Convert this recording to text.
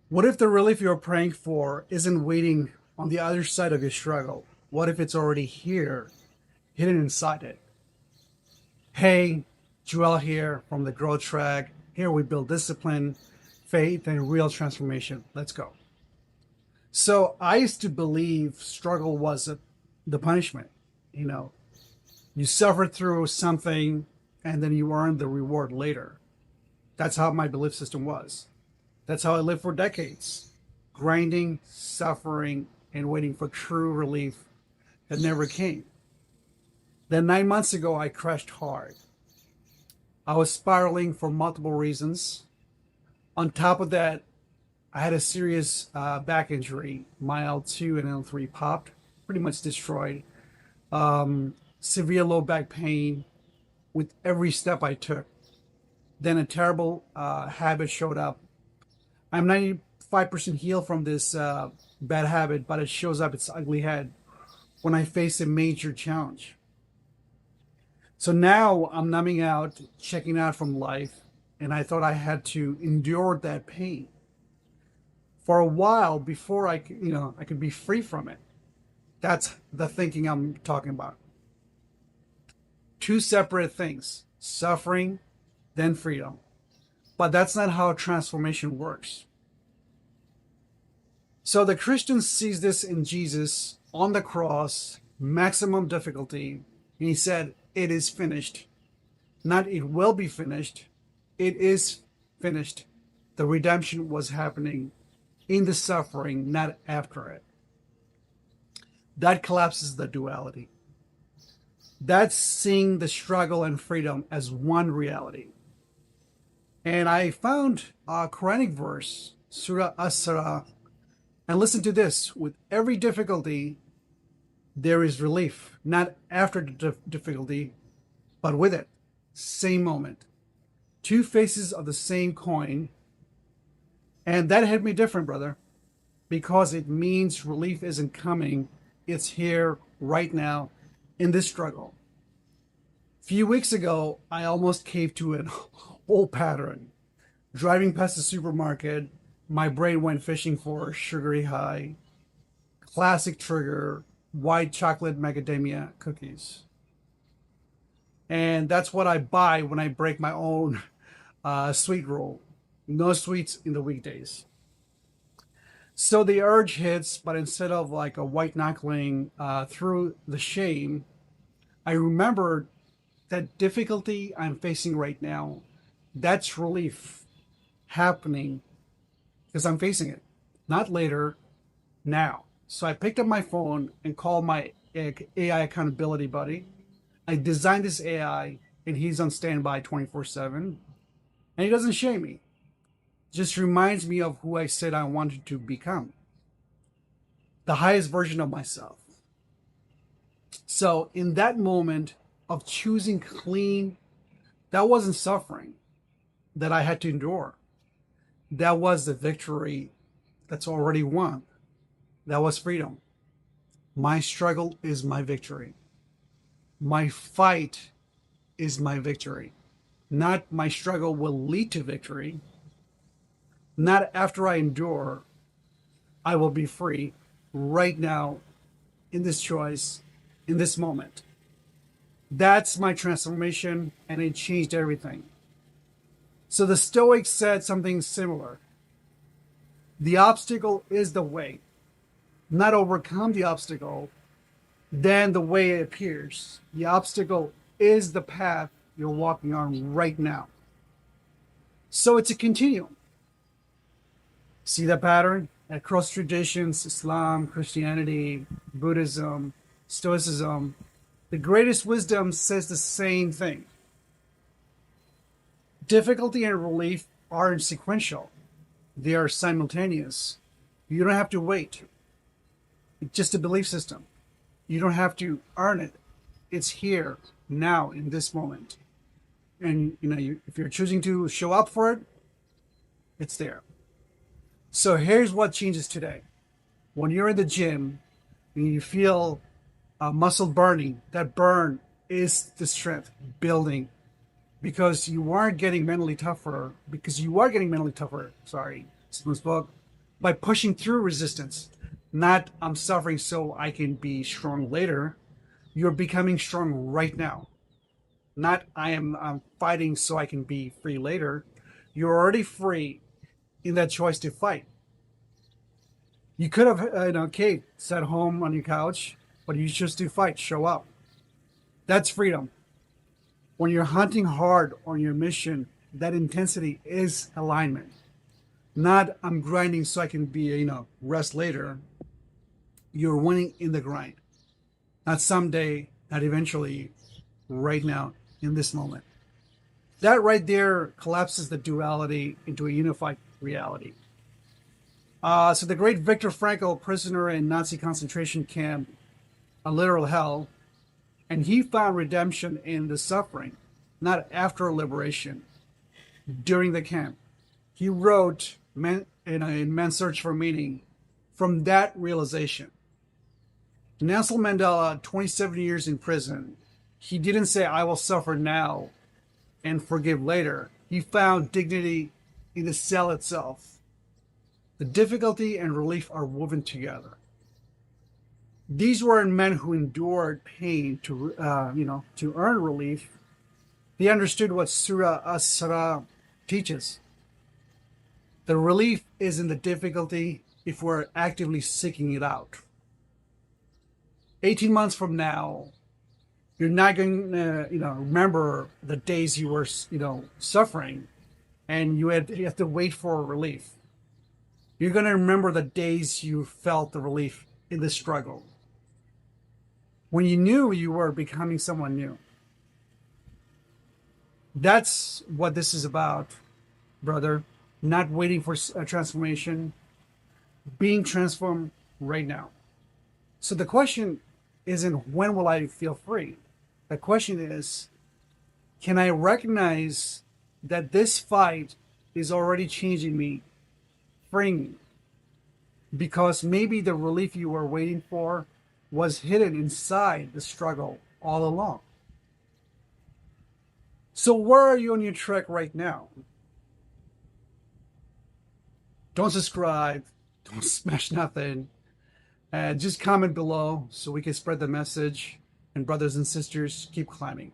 What if the relief you're praying for isn't waiting on the other side of your struggle? What if it's already here, hidden inside it? Hey, Joel here from the Growth Track. Here we build discipline, faith, and real transformation. Let's go. So I used to believe struggle was the punishment. You know, you suffer through something and then you earn the reward later. That's how my belief system was. That's how I lived for decades, grinding, suffering, and waiting for true relief that never came. Then 9 months ago, I crashed hard. I was spiraling for multiple reasons. On top of that, I had a serious back injury. My L2 and L3 popped, pretty much destroyed. Severe low back pain with every step I took. Then a terrible habit showed up. I'm 95% healed from this bad habit, but it shows up its ugly head when I face a major challenge. So now I'm numbing out, checking out from life, and I thought I had to endure that pain for a while before I could be free from it. That's the thinking I'm talking about. Two separate things: suffering, then freedom. But that's not how transformation works. So the Christian sees this in Jesus on the cross, maximum difficulty, and he said, "It is finished." Not "it will be finished," it is finished. The redemption was happening in the suffering, not after it. That collapses the duality. That's seeing the struggle and freedom as one reality. And I found a Quranic verse, Surah Ash-Sharh, and listen to this: with every difficulty, there is relief, not after the difficulty, but with it. Same moment. Two faces of the same coin. And that hit me different, brother, because it means relief isn't coming. It's here right now in this struggle. A few weeks ago, I almost caved to an old pattern. Driving past the supermarket, my brain went fishing for sugary high, classic trigger, white chocolate macadamia cookies. And that's what I buy when I break my own sweet rule. No sweets in the weekdays. So the urge hits, but instead of like a white knuckling through the shame, I remember that difficulty I'm facing right now. That's relief happening because I'm facing it, not later, now. So I picked up my phone and called my AI accountability buddy. I designed this AI, and he's on standby 24/7, and he doesn't shame me. Just reminds me of who I said I wanted to become, the highest version of myself. So in that moment of choosing clean, that wasn't suffering that I had to endure. That was the victory that's already won. That was freedom. My struggle is my victory. My fight is my victory. Not my struggle will lead to victory. Not after I endure, I will be free right now in this choice, in this moment. That's my transformation, and it changed everything. So the Stoics said something similar. The obstacle is the way, not overcome the obstacle, then the way appears. The obstacle is the path you're walking on right now. So it's a continuum. See that pattern? Across traditions, Islam, Christianity, Buddhism, Stoicism, the greatest wisdom says the same thing. Difficulty and relief aren't sequential. They are simultaneous. You don't have to wait. It's just a belief system. You don't have to earn it. It's here, now, in this moment. And if you're choosing to show up for it, it's there. So here's what changes today. When you're in the gym and you feel muscle burning, that burn is the strength building, because you are getting mentally tougher. Sorry, Smooth's book. by pushing through resistance. Not I'm suffering so I can be strong later. You're becoming strong right now. Not I'm fighting so I can be free later. You're already free in that choice to fight. You could have, okay, sat home on your couch, but you choose to fight, show up. That's freedom. When you're hunting hard on your mission, that intensity is alignment. Not I'm grinding so I can be, rest later. You're winning in the grind. Not someday, not eventually, right now, in this moment. That right there collapses the duality into a unified reality. So the great Viktor Frankl, prisoner in Nazi concentration camp, a literal hell, and he found redemption in the suffering, not after liberation, during the camp. He wrote in Man's Search for Meaning from that realization. Nelson Mandela, 27 years in prison, he didn't say, I will suffer now and forgive later. He found dignity in the cell itself. The difficulty and relief are woven together. These weren't men who endured pain to earn relief. They understood what Surah Ash-Sharh teaches. The relief is in the difficulty if we're actively seeking it out. 18 months from now, you're not going to, remember the days you were, suffering, and you have to wait for relief. You're going to remember the days you felt the relief in the struggle, when you knew you were becoming someone new. That's what this is about, brother. Not waiting for a transformation, being transformed right now. So the question isn't when will I feel free? The question is, can I recognize that this fight is already changing me, freeing me? Because maybe the relief you were waiting for was hidden inside the struggle all along. So where are you on your trek right now? Don't subscribe. Don't smash nothing. Just comment below so we can spread the message. And brothers and sisters, keep climbing.